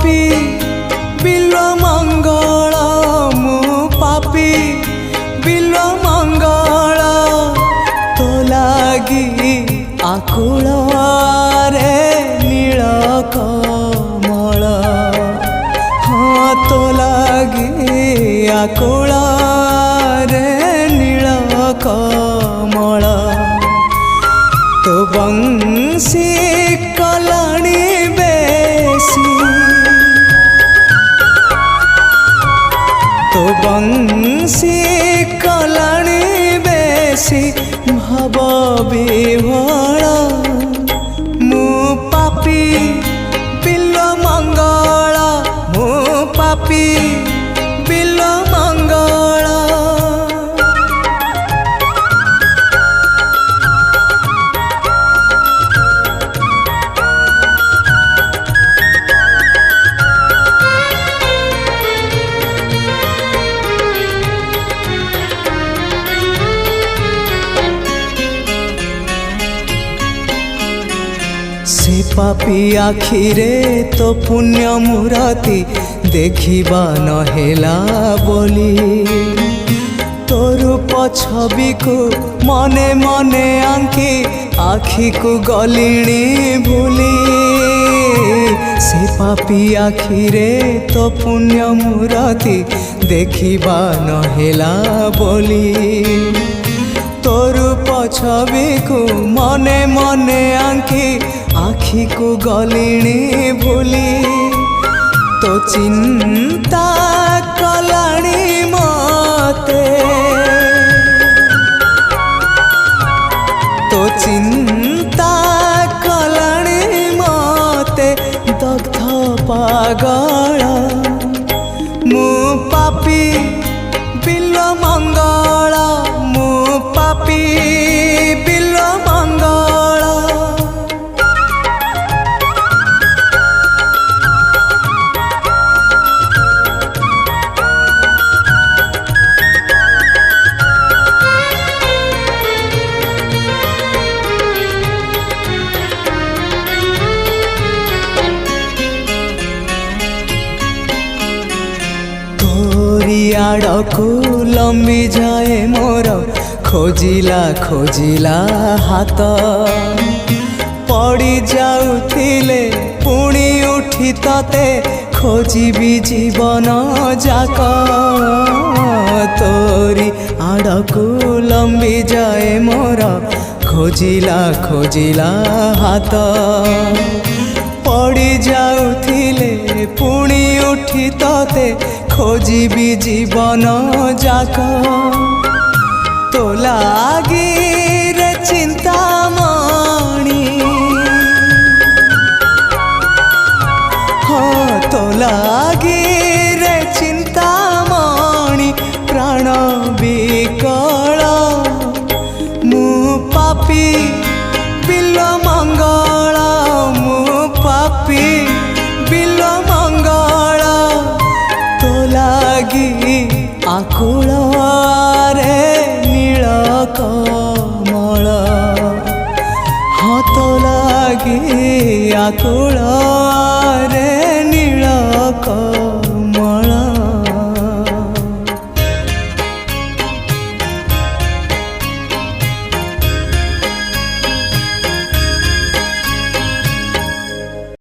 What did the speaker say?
पापी बिल्व मंगल मु पापी बिल्व मंगल तो लागी आकुल रे नील कमल हाँ तो लागी आकुल रे नील कमल तो बंसी कलाणी बेसी तो बंसी कलाणी बेसी भाव विभोल मु पापी बिल्व मंगल मु पापी बिल्व मंगल। से पापी आखिरे तो पुण्य मूर्ति देखिबा नहेला बोली तो रूप छवि को मने मने आंकी आखि को गलिणी भूली से पापी आखिरे तो पुण्य मूर्ति देखिबा नहेला बोली तो रूप छवि को मने मने आंकी आखि को गलिणी भूली तो चिंता कलाणी मते तो चिंता कलाणी मते दग्ध पागल मु पापी बिल्व मंगल मु पापी बिल्व मंगल। आड़कू लंबी जाए मोर खोजिला खोजिला हाथ पड़ी जाउथिले पुणी उठी तते खोजिबी जीवन जाक तोरी आड़कू लंबी जाए मोर खोजिला खोजिला हाथ पड़ी जाउथिले पुणी उठी तते खोजिबी जीवन जाक तो लागी रे चिंतामणि हाँ तो लागी रे चिंतामणि प्राण विकल मु पापी बिल्व मंगल मु पापी बिल्व मंगल तो लागी आकुल रे नील कमल हाँ तो लागी आकुल रे नील कमल।